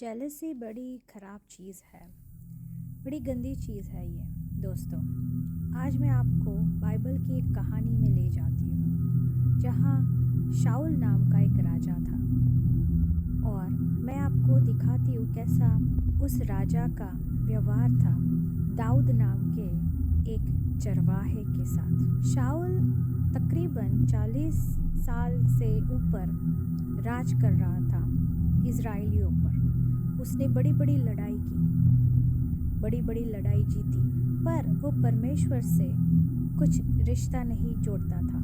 Jealousy बड़ी ख़राब चीज़ है, बड़ी गंदी चीज़ है ये। दोस्तों, आज मैं आपको बाइबल की एक कहानी में ले जाती हूँ जहाँ शाऊल नाम का एक राजा था और मैं आपको दिखाती हूँ कैसा उस राजा का व्यवहार था दाऊद नाम के एक चरवाहे के साथ। शाऊल तकरीबन 40 साल से ऊपर राज कर रहा था इज़राइलियों पर। उसने बड़ी बड़ी लड़ाई की, बड़ी बड़ी लड़ाई जीती, पर वो परमेश्वर से कुछ रिश्ता नहीं जोड़ता था।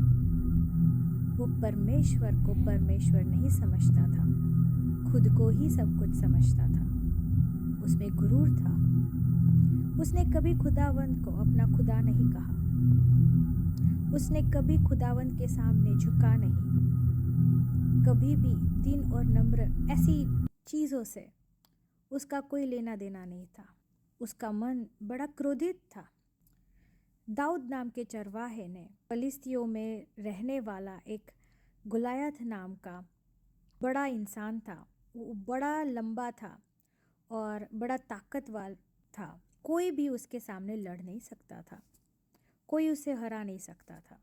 वो परमेश्वर को परमेश्वर नहीं समझता था, खुद को ही सब कुछ समझता था। उसमें गुरूर था। उसने कभी खुदावंद को अपना खुदा नहीं कहा। उसने कभी खुदावंद के सामने झुका नहीं। कभी भी दीन और नम्र ऐसी चीज़ों से उसका कोई लेना देना नहीं था। उसका मन बड़ा क्रोधित था। दाऊद नाम के चरवाहे ने फलिस्तियों में रहने वाला एक गुलायत नाम का बड़ा इंसान था। वो बड़ा लंबा था और बड़ा ताकतवर था। कोई भी उसके सामने लड़ नहीं सकता था, कोई उसे हरा नहीं सकता था।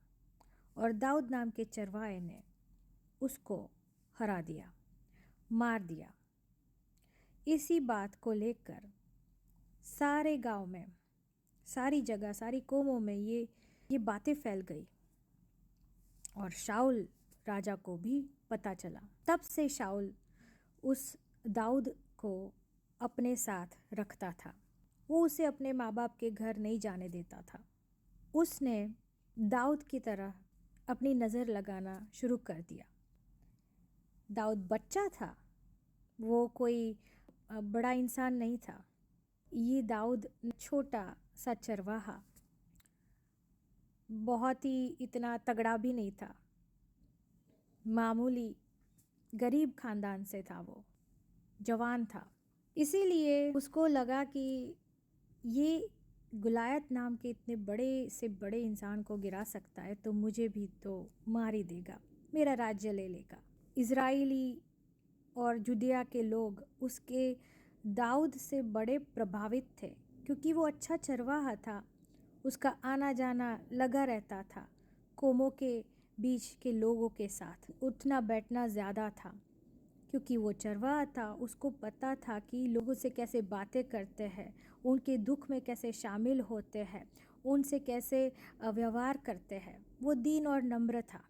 और दाऊद नाम के चरवाहे ने उसको हरा दिया, मार दिया। इसी बात को लेकर सारे गांव में, सारी जगह, सारी कौमों में ये बातें फैल गई और शाऊल राजा को भी पता चला। तब से शाऊल उस दाऊद को अपने साथ रखता था। वो उसे अपने माँ बाप के घर नहीं जाने देता था। उसने दाऊद की तरह अपनी नज़र लगाना शुरू कर दिया। दाऊद बच्चा था, वो कोई बड़ा इंसान नहीं था। ये दाऊद छोटा सा चरवाहा, बहुत ही इतना तगड़ा भी नहीं था, मामूली गरीब खानदान से था। वो जवान था, इसीलिए उसको लगा कि ये गुलायत नाम के इतने बड़े से बड़े इंसान को गिरा सकता है तो मुझे भी तो मार ही देगा, मेरा राज्य ले लेगा। इज़राइली और जुदिया के लोग उसके दाऊद से बड़े प्रभावित थे क्योंकि वो अच्छा चरवाहा था। उसका आना जाना लगा रहता था कौमों के बीच के लोगों के साथ, उठना बैठना ज़्यादा था क्योंकि वो चरवाहा था। उसको पता था कि लोगों से कैसे बातें करते हैं, उनके दुख में कैसे शामिल होते हैं, उनसे कैसे व्यवहार करते हैं। वो दीन और नम्र था।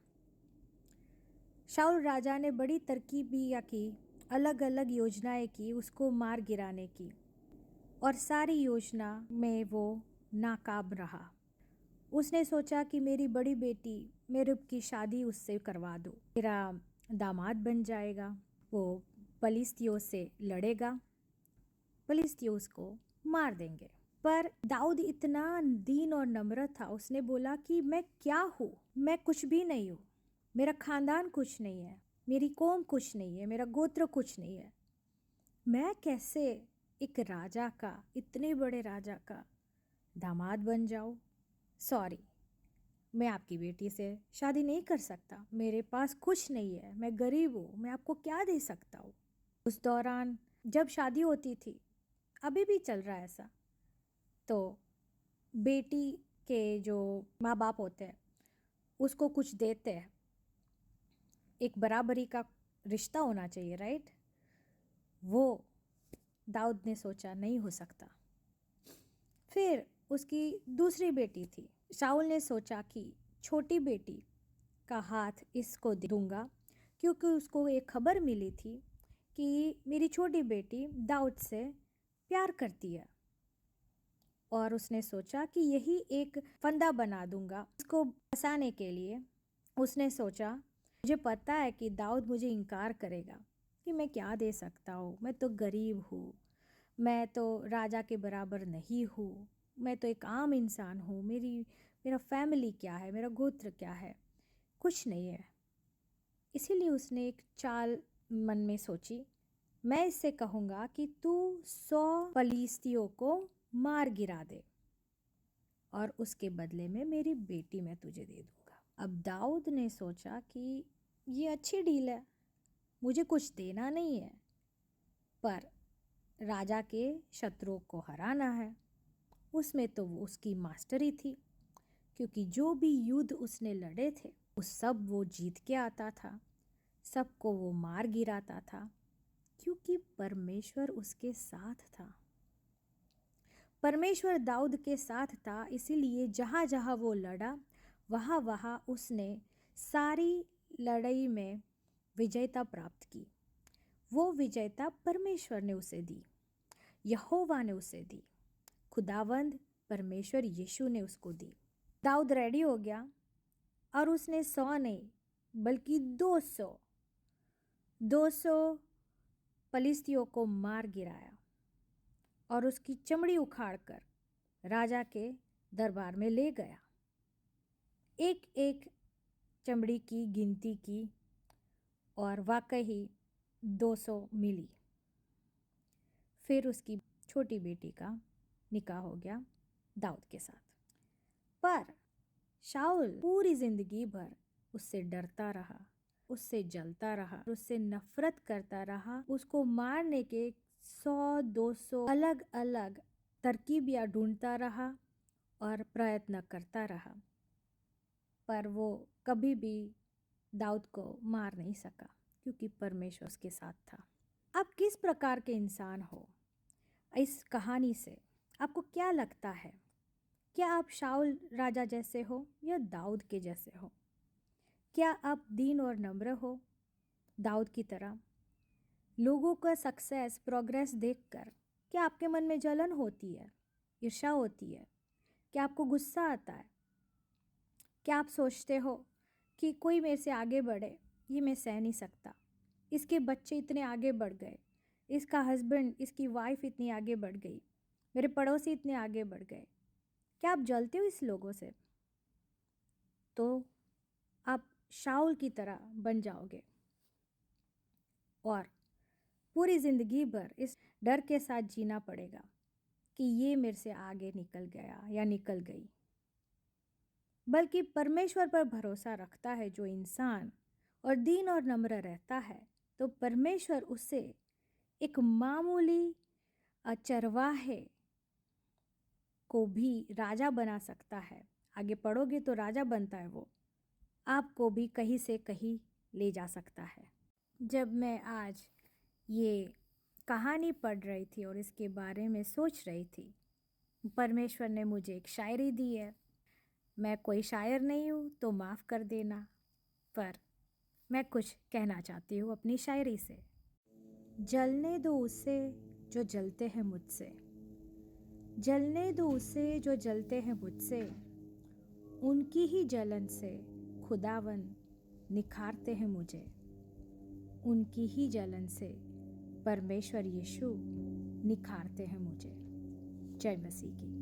शाऊल राजा ने बड़ी तरकीबियाँ की, अलग अलग योजनाएं की उसको मार गिराने की, और सारी योजना में वो नाकाम रहा। उसने सोचा कि मेरी बड़ी बेटी, मेरे की शादी उससे करवा दो, मेरा दामाद बन जाएगा, वो फलिस्तियों से लड़ेगा, फलिस्तियों उसको मार देंगे। पर दाऊद इतना दीन और नम्र था, उसने बोला कि मैं क्या हूँ, मैं कुछ भी नहीं हूँ, मेरा खानदान कुछ नहीं है, मेरी कौम कुछ नहीं है, मेरा गोत्र कुछ नहीं है। मैं कैसे एक राजा का, इतने बड़े राजा का दामाद बन जाऊँ? सॉरी, मैं आपकी बेटी से शादी नहीं कर सकता, मेरे पास कुछ नहीं है, मैं गरीब हूँ, मैं आपको क्या दे सकता हूँ। उस दौरान जब शादी होती थी, अभी भी चल रहा है ऐसा, तो बेटी के जो माँ बाप होते हैं उसको कुछ देते हैं। एक बराबरी का रिश्ता होना चाहिए, राइट? वो दाऊद ने सोचा नहीं हो सकता। फिर उसकी दूसरी बेटी थी। शाऊल ने सोचा कि छोटी बेटी का हाथ इसको दूंगा क्योंकि उसको एक खबर मिली थी कि मेरी छोटी बेटी दाऊद से प्यार करती है, और उसने सोचा कि यही एक फंदा बना दूंगा उसको फंसाने के लिए। उसने सोचा मुझे पता है कि दाऊद मुझे इनकार करेगा कि मैं क्या दे सकता हूँ, मैं तो गरीब हूँ, मैं तो राजा के बराबर नहीं हूँ, मैं तो एक आम इंसान हूँ, मेरा फैमिली क्या है, मेरा गोत्र क्या है, कुछ नहीं है। इसीलिए उसने एक चाल मन में सोची, मैं इससे कहूँगा कि तू 100 फलिस्तियों को मार गिरा दे और उसके बदले में मेरी बेटी मैं तुझे दे दूँगा। अब दाऊद ने सोचा कि ये अच्छी डील है, मुझे कुछ देना नहीं है, पर राजा के शत्रुओं को हराना है। उसमें तो वो उसकी मास्टरी थी, क्योंकि जो भी युद्ध उसने लड़े थे उस सब वो जीत के आता था, सबको वो मार गिराता था, क्योंकि परमेश्वर उसके साथ था। परमेश्वर दाऊद के साथ था, इसीलिए जहाँ जहाँ वो लड़ा वहाँ वहाँ उसने सारी लड़ाई में विजयता प्राप्त की। वो विजयता परमेश्वर ने उसे दी, यहोवा ने उसे दी, खुदावंद परमेश्वर यीशु ने उसको दी। दाऊद रेडी हो गया और उसने 100 नहीं बल्कि 200 फलिस्तियों को मार गिराया और उसकी चमड़ी उखाड़कर राजा के दरबार में ले गया। एक एक चमड़ी की गिनती की और वाकई 200 मिली। फिर उसकी छोटी बेटी का निकाह हो गया दाऊद के साथ। पर शाऊल पूरी जिंदगी भर उससे डरता रहा, उससे जलता रहा, उससे नफरत करता रहा। उसको मारने के 100-200 अलग अलग तरकीबियां ढूंढता रहा और प्रयत्न करता रहा, पर वो कभी भी दाऊद को मार नहीं सका, क्योंकि परमेश्वर उसके साथ था। आप किस प्रकार के इंसान हो? इस कहानी से आपको क्या लगता है? क्या आप शाऊल राजा जैसे हो या दाऊद के जैसे हो? क्या आप दीन और नम्र हो दाऊद की तरह? लोगों का सक्सेस, प्रोग्रेस देखकर क्या आपके मन में जलन होती है, ईर्ष्या होती है? क्या आपको गुस्सा आता है? क्या आप सोचते हो कि कोई मेरे से आगे बढ़े, ये मैं सह नहीं सकता, इसके बच्चे इतने आगे बढ़ गए, इसका हस्बैंड, इसकी वाइफ इतनी आगे बढ़ गई, मेरे पड़ोसी इतने आगे बढ़ गए? क्या आप जलते हो इस लोगों से? तो आप शाऊल की तरह बन जाओगे और पूरी ज़िंदगी भर इस डर के साथ जीना पड़ेगा कि ये मेरे से आगे निकल गया या निकल गई। बल्कि परमेश्वर पर भरोसा रखता है जो इंसान और दीन और नम्र रहता है, तो परमेश्वर उसे एक मामूली चरवाहे को भी राजा बना सकता है। आगे पढ़ोगे तो राजा बनता है वो, आपको भी कहीं से कहीं ले जा सकता है। जब मैं आज ये कहानी पढ़ रही थी और इसके बारे में सोच रही थी, परमेश्वर ने मुझे एक शायरी दी है। मैं कोई शायर नहीं हूँ तो माफ़ कर देना, पर मैं कुछ कहना चाहती हूँ अपनी शायरी से। जलने दो उसे जो जलते हैं मुझसे, जलने दो उसे जो जलते हैं मुझसे, उनकी ही जलन से खुदावन निखारते हैं मुझे, उनकी ही जलन से परमेश्वर यीशु निखारते हैं मुझे। जय मसीह की।